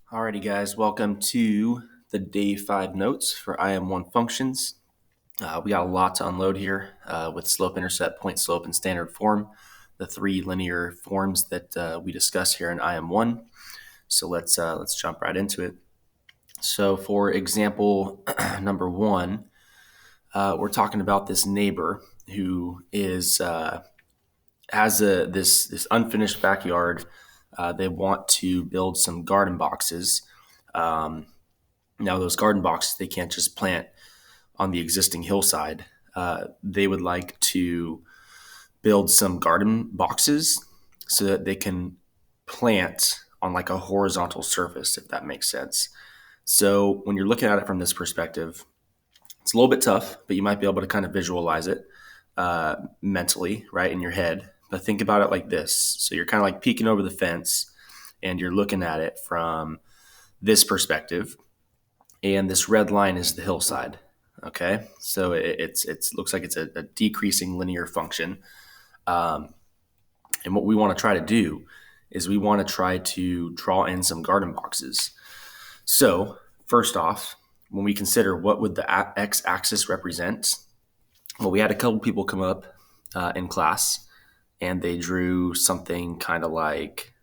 Alrighty guys, welcome to the day 5 notes for IM1 Functions. We got a lot to unload here with slope, intercept, point slope, and standard form, the 3 linear forms that we discuss here in IM1. So let's jump right into it. So for example number 1, we're talking about this neighbor who has this unfinished backyard. They want to build some garden boxes. Now, those garden boxes, they can't just plant on the existing hillside. They would like to build some garden boxes so that they can plant on like a horizontal surface, if that makes sense. So when you're looking at it from this perspective, it's a little bit tough, but you might be able to kind of visualize it mentally, right, in your head. But think about it like this. So you're kind of like peeking over the fence and you're looking at it from this perspective. And this red line is the hillside. Okay, so it looks like it's a decreasing linear function. And what we want to try to do is we want to try to draw in some garden boxes. So first off, when we consider what would the x-axis represent, well, we had a couple people come up in class and they drew something kind of like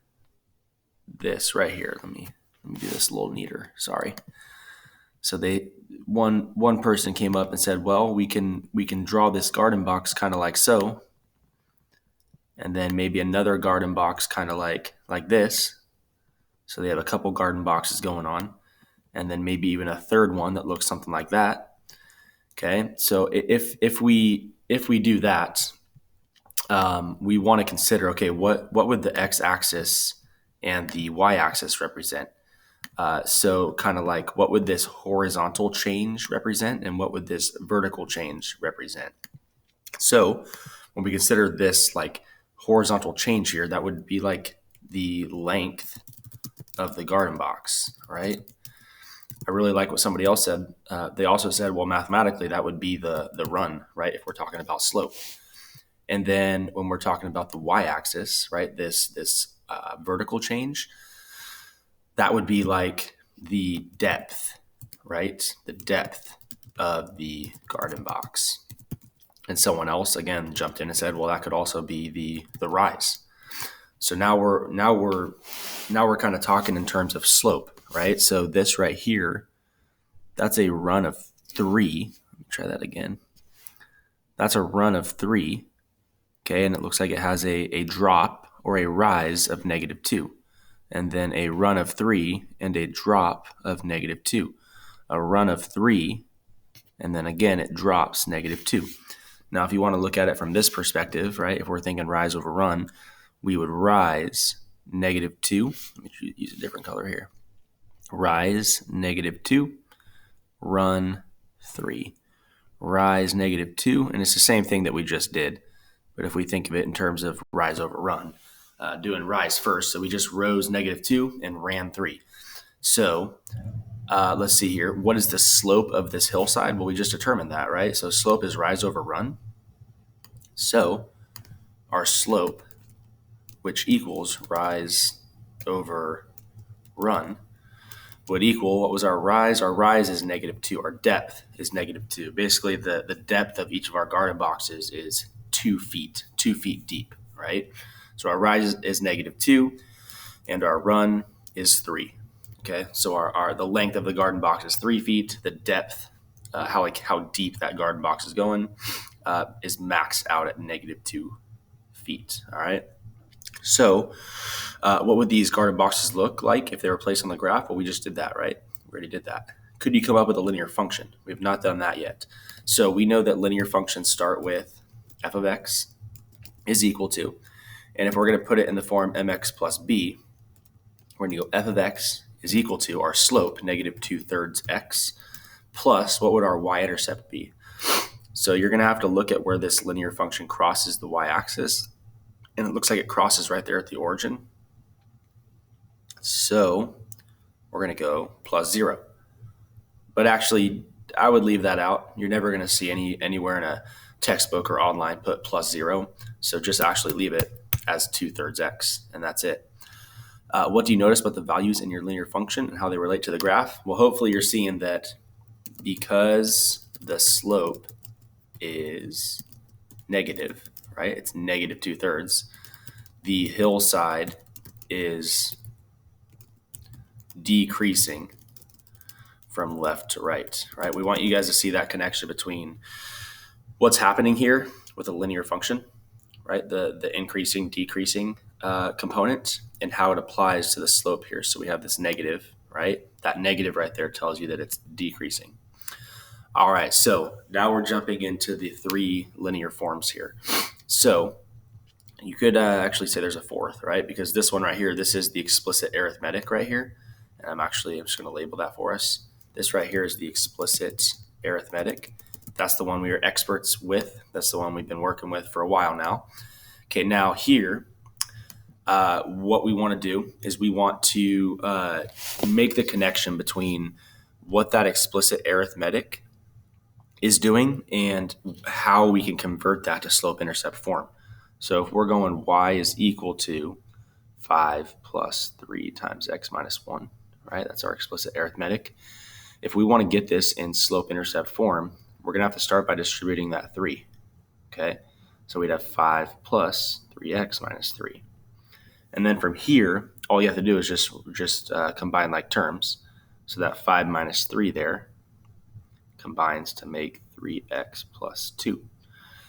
this right here. Let me do this a little neater. Sorry. So one person came up and said, well, we can draw this garden box kind of like so. And then maybe another garden box kind of like this. So they have a couple garden boxes going on. And then maybe even a third one that looks something like that. Okay. So if we do that, we want to consider, okay, what would the x-axis and the y-axis represent? So kind of like what would this horizontal change represent and what would this vertical change represent? So when we consider this like horizontal change here, that would be like the length of the garden box, right? I really like what somebody else said. They also said, well, mathematically, that would be the run, right? If we're talking about slope. And then when we're talking about the y-axis, right, this vertical change, that would be like the depth, right? The depth of the garden box. And someone else again jumped in and said, well, that could also be the rise. So now we're kind of talking in terms of slope, right? So this right here, that's a run of 3. Let me try that again. That's a run of 3. Okay, and it looks like it has a drop or a rise of -2. And then a run of 3 and a drop of -2. A run of 3, and then again it drops -2. Now, if you want to look at it from this perspective, right, if we're thinking rise over run, we would rise -2. Let me use a different color here. Rise -2, run 3. Rise -2, and it's the same thing that we just did. But if we think of it in terms of rise over run, doing rise first, so we just rose -2 and ran 3. So let's see here. What is the slope of this hillside? Well, we just determined that, right? So slope is rise over run. So our slope, which equals rise over run, would equal, what was our rise? Our rise is -2. Our depth is -2. Basically, the depth of each of our garden boxes is 2 feet deep, right? So our rise is -2 and our run is 3. Okay, so the length of the garden box is 3 feet. The depth, how deep that garden box is going, is maxed out at -2 feet. All right. So what would these garden boxes look like if they were placed on the graph? Well, we just did that, right? We already did that. Could you come up with a linear function? We have not done that yet. So we know that linear functions start with f of x is equal to, and if we're going to put it in the form mx plus b, we're going to go f of x is equal to our slope, -2/3 x, plus what would our y-intercept be? So you're going to have to look at where this linear function crosses the y-axis, and it looks like it crosses right there at the origin. So we're going to go plus 0. But actually, I would leave that out. You're never going to see anywhere in a textbook or online put plus 0. So just actually leave it as 2/3 x, and that's it. What do you notice about the values in your linear function and how they relate to the graph? Well, hopefully you're seeing that because the slope is negative, right? It's negative 2/3. The hillside is decreasing from left to right, right? We want you guys to see that connection between what's happening here with a linear function, right? The increasing, decreasing component, and how it applies to the slope here. So we have this negative, right? That negative right there tells you that it's decreasing. All right, so now we're jumping into the three linear forms here. So you could actually say there's a fourth, right? Because this one right here, this is the explicit arithmetic right here. And I'm just going to label that for us. This right here is the explicit arithmetic. That's the one we are experts with. That's the one we've been working with for a while now. Okay, now here, what we want to do is we want to make the connection between what that explicit arithmetic is doing and how we can convert that to slope-intercept form. So if we're going y is equal to 5 plus 3 times x minus 1, right? That's our explicit arithmetic. If we want to get this in slope-intercept form, we're going to have to start by distributing that 3, okay? So we'd have 5 plus 3x minus 3. And then from here, all you have to do is just combine like terms. So that 5 minus 3 there combines to make 3x plus 2.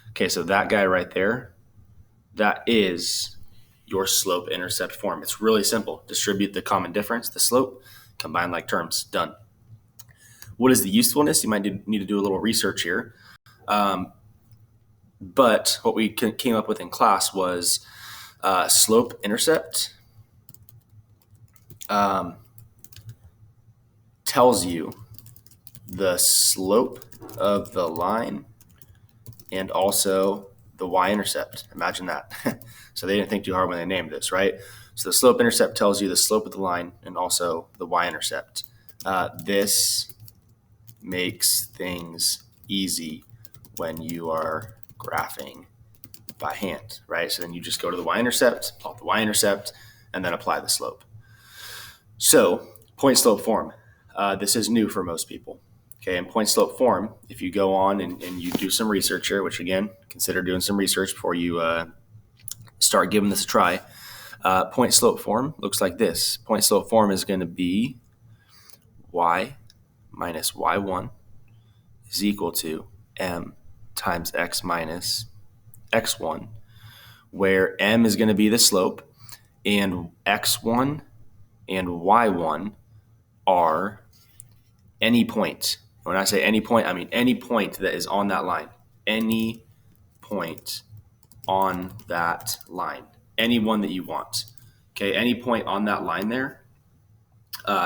Okay, so that guy right there, that is your slope-intercept form. It's really simple. Distribute the common difference, the slope, combine like terms, done. What is the usefulness? You might need to do a little research here. But what we came up with in class was slope-intercept tells you the slope of the line and also the y-intercept. Imagine that. So they didn't think too hard when they named this, right? So the slope-intercept tells you the slope of the line and also the y-intercept. This makes things easy when you are graphing by hand, right? So then you just go to the y-intercept, plot the y-intercept, and then apply the slope. So point slope form. This is new for most people. Okay, in point slope form, if you go on and you do some research here, which again, consider doing some research before you start giving this a try. Point slope form looks like this. Point slope form is going to be y minus y1 is equal to m times x minus x1, where m is going to be the slope and x1 and y1 are any point. When I say any point, I mean any point that is on that line. Any point on that line. Any one that you want. Okay, any point on that line there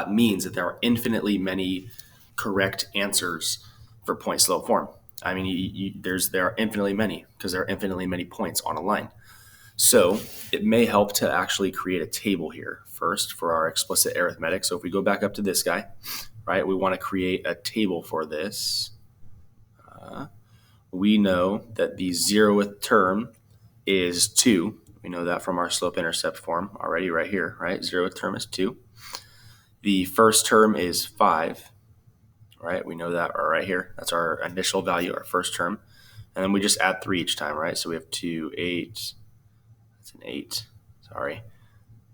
means that there are infinitely many correct answers for point slope form. I mean, there are infinitely many because there are infinitely many points on a line. So it may help to actually create a table here first for our explicit arithmetic. So if we go back up to this guy, right, we want to create a table for this. We know that the 0th term is 2. We know that from our slope-intercept form already right here, right? 0th term is 2. The first term is 5, right? We know that right here. That's our initial value, our first term. And then we just add 3 each time, right? So we have 2, 8. That's an 8. Sorry.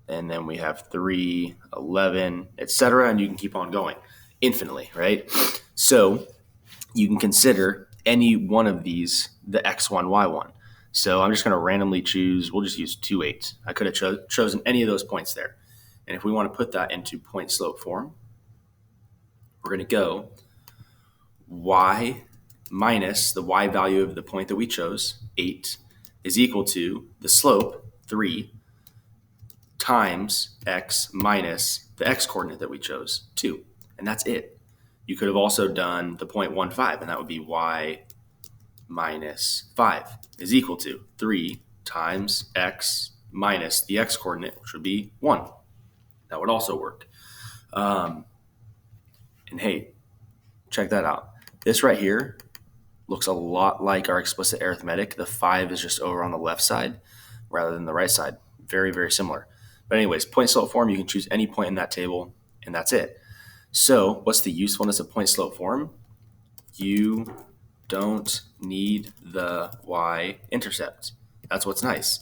And then we have 3, 11, etc. And you can keep on going infinitely, right? So you can consider any one of these the x1, y1. So I'm just going to randomly choose, we'll just use 2, 8. I could have chosen any of those points there. And if we want to put that into point slope form, we're going to go y minus the y value of the point that we chose, 8, is equal to the slope, 3, times x minus the x coordinate that we chose, 2. And that's it. You could have also done the 0.15, and that would be y minus 5 is equal to 3 times x minus the x coordinate, which would be 1. That would also work. And hey, check that out. This right here looks a lot like our explicit arithmetic. The 5 is just over on the left side rather than the right side. Very, very similar. But anyways, point slope form, you can choose any point in that table, and that's it. So what's the usefulness of point slope form? You don't need the y-intercept. That's what's nice.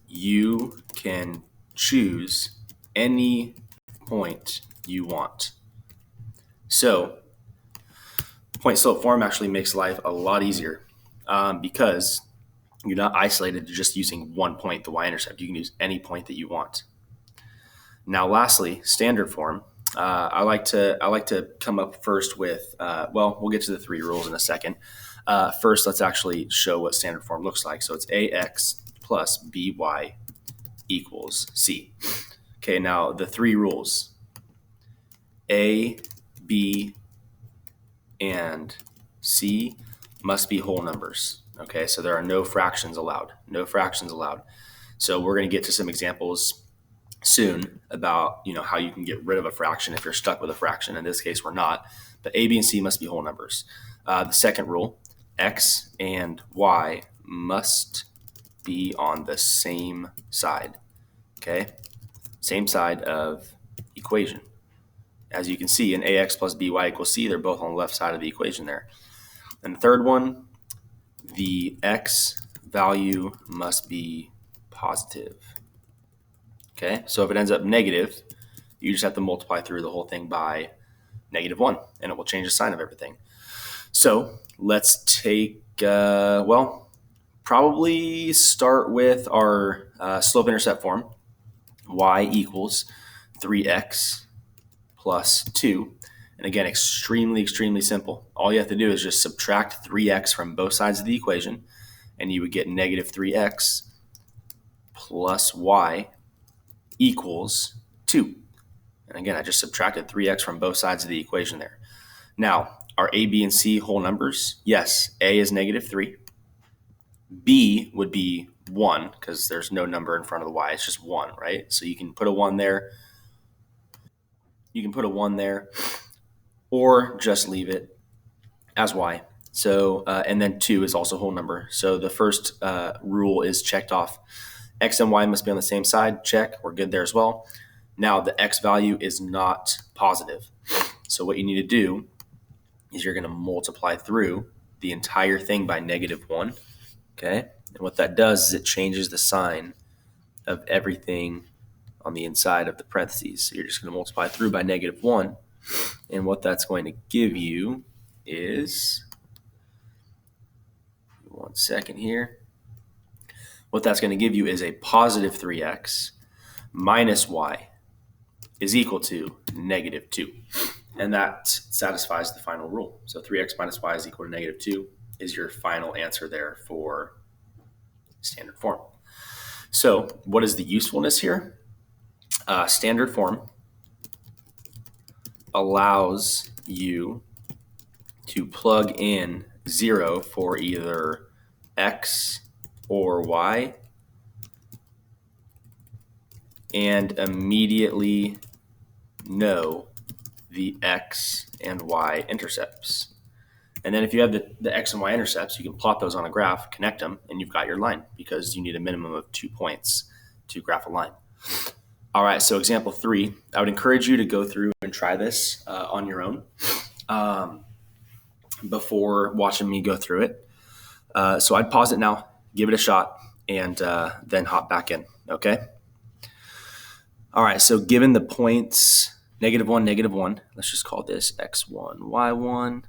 You can choose any point you want. So point slope form actually makes life a lot easier because you're not isolated to just using one point, the y-intercept. You can use any point that you want. Now, lastly, standard form. I like to come up first with we'll get to the three rules in a second. First, let's actually show what standard form looks like. So it's ax plus by equals c. Okay, now the three rules: a, b, and c must be whole numbers. Okay, so there are no fractions allowed. No fractions allowed. So we're going to get to some examples soon about how you can get rid of a fraction if you're stuck with a fraction. In this case, we're not. But a, b, and c must be whole numbers. The second rule: x and y must be on the same side. Okay, same side of equation. As you can see, in ax plus by equals c, they're both on the left side of the equation there. And the third one, the x value must be positive. Okay, so if it ends up negative, you just have to multiply through the whole thing by -1, and it will change the sign of everything. So let's take, probably start with our slope-intercept form. Y equals 3x plus 2. And again, extremely, extremely simple. All you have to do is just subtract 3x from both sides of the equation, and you would get -3x plus y equals 2. And again, I just subtracted 3x from both sides of the equation there. Now, are a, b, and c whole numbers? Yes. A is -3. B would be 1 because there's no number in front of the y. It's just 1, right? So you can put a 1 there. You can put a 1 there or just leave it as y. So, and then 2 is also a whole number. So the first rule is checked off. X and y must be on the same side. Check. We're good there as well. Now, the x value is not positive. So what you need to do is you're going to multiply through the entire thing by -1. Okay? And what that does is it changes the sign of everything on the inside of the parentheses. So you're just going to multiply through by -1. And what that's going to give you is, one second here. What that's going to give you is a positive 3x minus y is equal to -2. And that satisfies the final rule. So 3x minus y is equal to -2 is your final answer there for standard form. So what is the usefulness here? Standard form allows you to plug in 0 for either x or y and immediately know the x and y intercepts. And then if you have the x and y intercepts, you can plot those on a graph, connect them, and you've got your line because you need a minimum of 2 points to graph a line. All right, so example 3, I would encourage you to go through and try this on your own before watching me go through it. So I'd pause it now, give it a shot, and then hop back in, okay? All right, so given the points -1, -1, let's just call this x1, y1,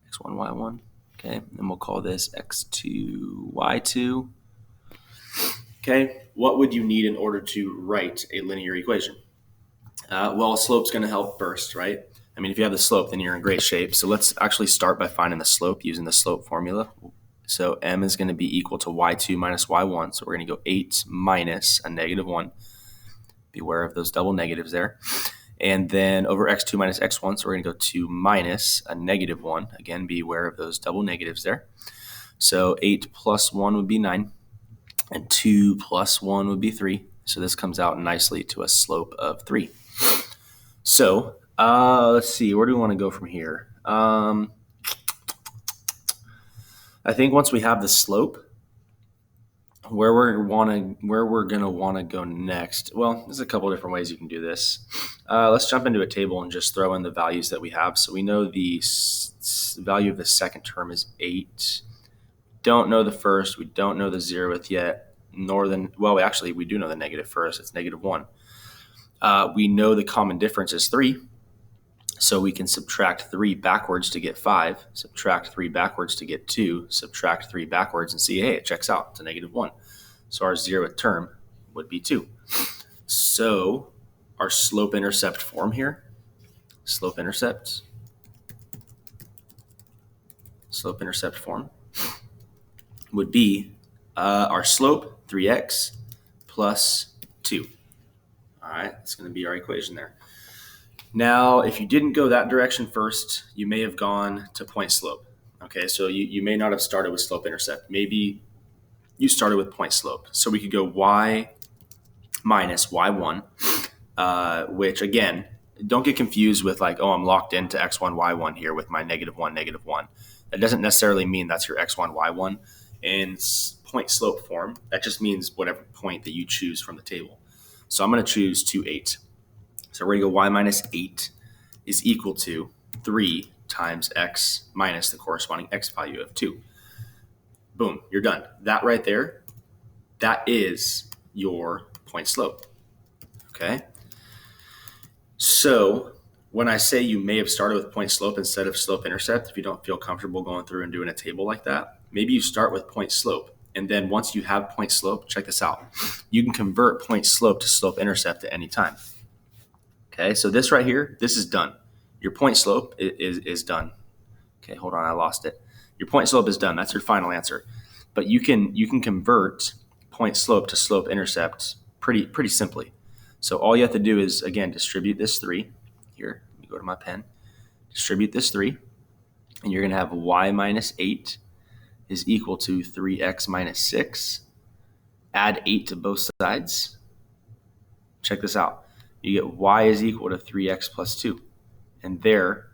x1, y1, okay? And we'll call this x2, y2. Okay, what would you need in order to write a linear equation? Well, a slope's going to help first, right? I mean, if you have the slope, then you're in great shape. So let's actually start by finding the slope using the slope formula. So m is going to be equal to y2 minus y1. So we're going to go 8 minus a -1. Beware of those double negatives there. And then over x2 minus x1, so we're going to go 2 minus a -1. Again, beware of those double negatives there. So 8 plus 1 would be 9. And 2 plus 1 would be 3. So this comes out nicely to a slope of 3. So let's see, where do we want to go from here? I think once we have the slope, where we're gonna want to go next. Well, there's a couple different ways you can do this. Let's jump into a table and just throw in the values that we have. So we know the value of the second term is 8. Don't know the first. We don't know the 0th yet. We do know the negative first. It's -1. We know the common difference is 3. So we can subtract 3 backwards to get 5, subtract 3 backwards to get 2, subtract 3 backwards and see, hey, it checks out. It's a -1. So our 0th term would be 2. So our slope-intercept form here, slope-intercept form would be our slope, 3x, plus 2. All right, that's going to be our equation there. Now, if you didn't go that direction first, you may have gone to point slope. Okay, so you may not have started with slope-intercept. Maybe you started with point slope. So we could go y minus y1, which again, don't get confused with like, oh, I'm locked into x1, y1 here with my -1, -1. That doesn't necessarily mean that's your x1, y1. In point slope form, that just means whatever point that you choose from the table. So I'm going to choose 2, 8. So we're going to go y minus 8 is equal to 3 times x minus the corresponding x value of 2. Boom, you're done. That right there, that is your point slope. Okay? So when I say you may have started with point slope instead of slope intercept, if you don't feel comfortable going through and doing a table like that, maybe you start with point slope. And then once you have point slope, check this out. You can convert point slope to slope intercept at any time. Okay, so this right here, this is done. Your point slope is done. Okay, hold on, I lost it. Your point slope is done. That's your final answer. But you can convert point slope to slope intercept pretty simply. So all you have to do is, again, distribute this 3. Here, let me go to my pen. Distribute this 3, and you're going to have y minus 8 is equal to 3x minus 6. Add 8 to both sides. Check this out. You get y is equal to 3x plus 2. And there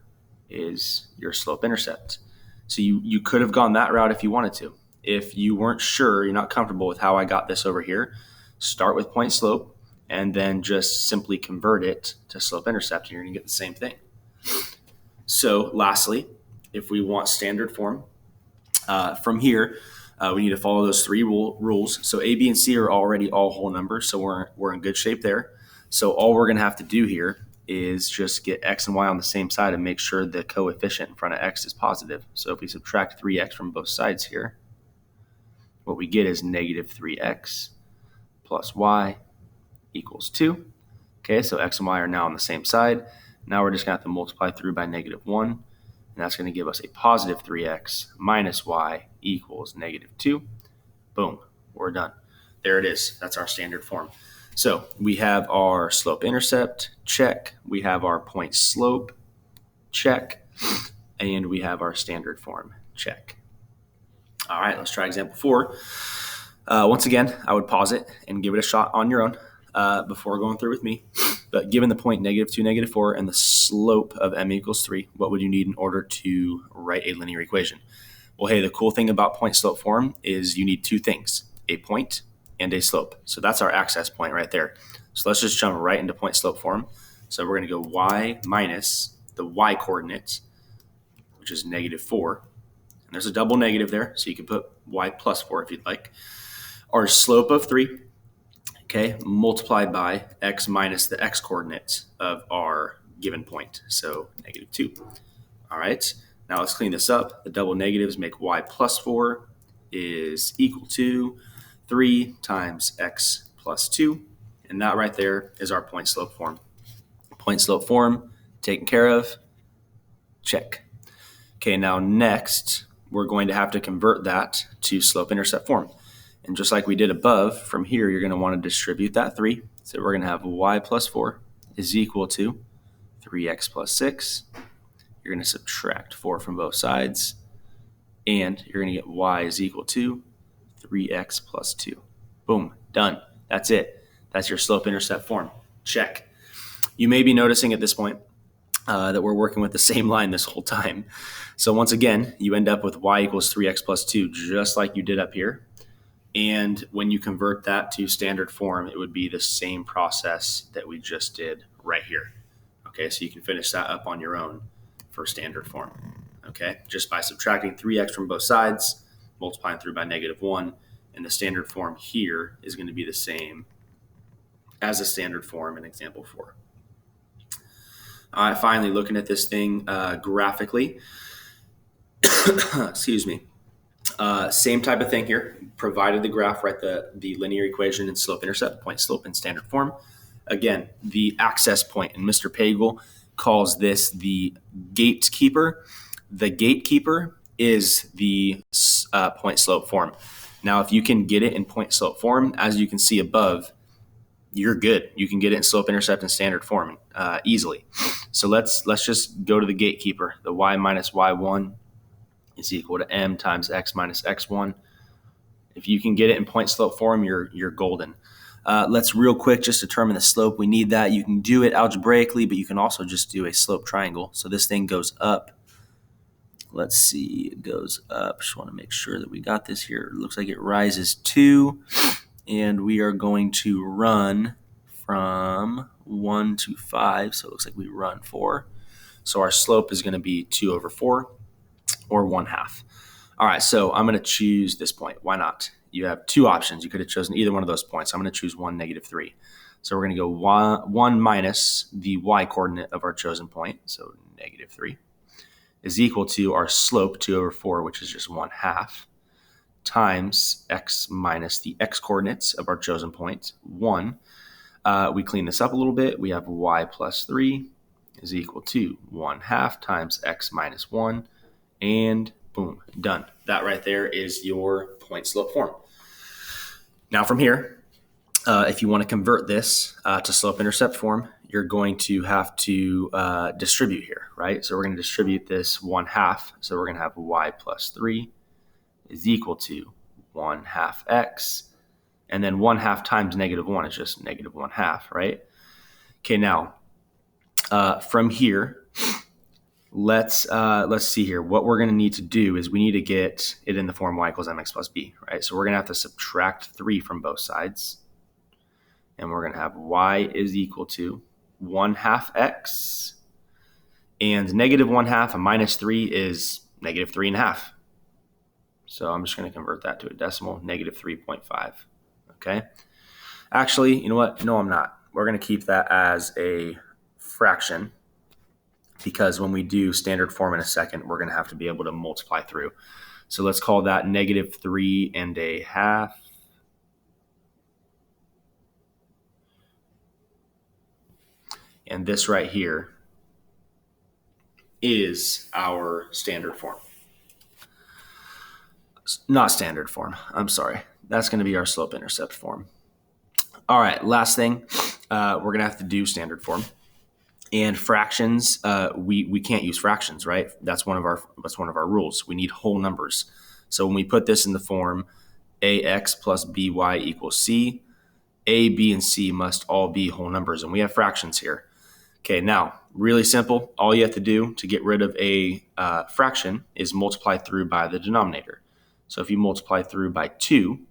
is your slope intercept. So you could have gone that route if you wanted to. If you weren't sure, you're not comfortable with how I got this over here, start with point slope and then just simply convert it to slope intercept and you're going to get the same thing. So lastly, if we want standard form, from here, we need to follow those 3 rules. So A, B, and C are already all whole numbers, so we're in good shape there. So all we're going to have to do here is just get x and y on the same side and make sure the coefficient in front of x is positive. So if we subtract 3x from both sides here, what we get is -3x plus y equals 2. Okay, so x and y are now on the same side. Now we're just going to have to multiply through by -1, and that's going to give us a positive 3x minus y equals -2. Boom, we're done. There it is. That's our standard form. So we have our slope intercept, check. We have our point slope, check. And we have our standard form, check. All right, let's try example 4. Once again, I would pause it and give it a shot on your own before going through with me. But given the point -2, -4, and the slope of m equals 3, what would you need in order to write a linear equation? Well, hey, the cool thing about point slope form is you need 2 things, a point and a slope. So that's our access point right there. So let's just jump right into point slope form. So we're going to go y minus the y coordinate, which is -4. And there's a double negative there, so you can put y plus 4 if you'd like. Our slope of 3, okay, multiplied by x minus the x coordinates of our given point, so -2. All right, now let's clean this up. The double negatives make y plus 4 is equal to 3 times x plus 2, and that right there is our point slope form. Point slope form taken care of, check. Okay, now next, we're going to have to convert that to slope intercept form. And just like we did above, from here, you're going to want to distribute that 3. So we're going to have y plus 4 is equal to 3x plus 6. You're going to subtract 4 from both sides. And you're going to get y is equal to 3x plus 2. Boom, done. That's it. That's your slope intercept form. Check. You may be noticing at this point that we're working with the same line this whole time. So once again, you end up with y equals 3x plus 2, just like you did up here. And when you convert that to standard form, it would be the same process that we just did right here. Okay, so you can finish that up on your own for standard form. Okay, just by subtracting 3x from both sides, multiplying through by -1, and the standard form here is going to be the same as the standard form in example 4. All right, finally, looking at this thing graphically, excuse me. Same type of thing here. Provided the graph, write the linear equation in slope-intercept, point slope in standard form. Again, the access point, and Mr. Pagel calls this the gatekeeper. The gatekeeper is the point slope form. Now, if you can get it in point slope form, as you can see above, you're good. You can get it in slope intercept and standard form easily. So let's just go to the gatekeeper. The y minus y1 is equal to m times x minus x1. If you can get it in point slope form, you're golden. Let's real quick just determine the slope. We need that. You can do it algebraically, but you can also just do a slope triangle. So this thing goes up. Let's see, it goes up. Just want to make sure that we got this here. It looks like it rises 2, and we are going to run from 1 to 5. So it looks like we run 4. So our slope is going to be 2 over 4, or 1/2. All right, so I'm going to choose this point. Why not? You have two options. You could have chosen either one of those points. I'm going to choose 1, -3. So we're going to go 1 minus the y coordinate of our chosen point, so -3, is equal to our slope, 2 over 4, which is just 1/2, times x minus the x coordinates of our chosen point, 1. We clean this up a little bit. We have y plus 3 is equal to 1/2 times x minus 1, and boom, done. That right there is your point slope form. Now from here, if you want to convert this to slope intercept form, you're going to have to distribute here, right? So we're going to distribute this 1/2. So we're going to have y plus 3 is equal to 1/2 x. And then 1/2 times -1 is just -1/2, right? Okay, now from here, let's see here. What we're going to need to do is we need to get it in the form y equals mx plus b, right? So we're going to have to subtract 3 from both sides. And we're going to have y is equal to 1/2 x. And -1/2 and minus 3 is -3.5. So I'm just going to convert that to a decimal, -3.5. Okay. Actually, you know what? No, I'm not. We're going to keep that as a fraction, because when we do standard form in a second, we're going to have to be able to multiply through. So let's call that -3.5. And this right here is our standard form. Not standard form. I'm sorry. That's going to be our slope intercept form. All right, last thing, we're going to have to do standard form. And fractions, we can't use fractions, right? That's one of our rules. We need whole numbers. So when we put this in the form ax plus by equals c, a, b, and c must all be whole numbers, and we have fractions here. Okay, now, really simple. All you have to do to get rid of a fraction is multiply through by the denominator. So if you multiply through by 2,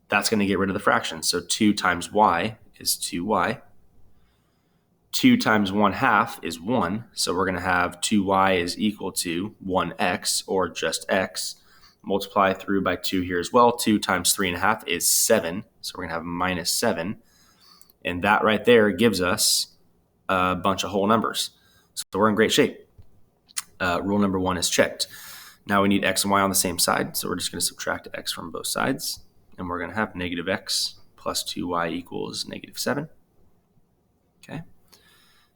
that's going to get rid of the fraction. So 2 times y is 2y. 2 times 1/2 is 1. So we're going to have 2y is equal to 1x, or just x. Multiply through by 2 here as well. 2 times 3.5 is 7. So we're going to have -7. And that right there gives us a bunch of whole numbers. So we're in great shape. Rule number 1 is checked. Now we need x and y on the same side. So we're just going to subtract x from both sides. And we're going to have -x plus 2y equals -7. Okay.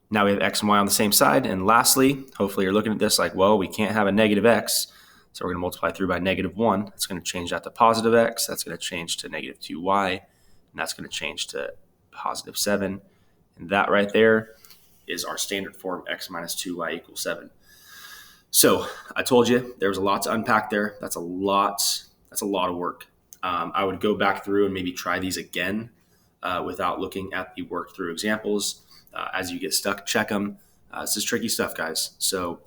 Now we have x and y on the same side. And lastly, hopefully you're looking at this like, well, we can't have a -x. So we're going to multiply through by -1. That's going to change that to +x. That's going to change to -2y. And that's going to change to +7. And that right there is our standard form, x minus 2y equals 7. So I told you there was a lot to unpack there. That's a lot of work. I would go back through and maybe try these again without looking at the worked through examples. As you get stuck, check them. This is tricky stuff, guys. So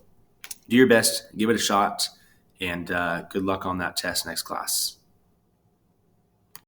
do your best, give it a shot, and good luck on that test next class.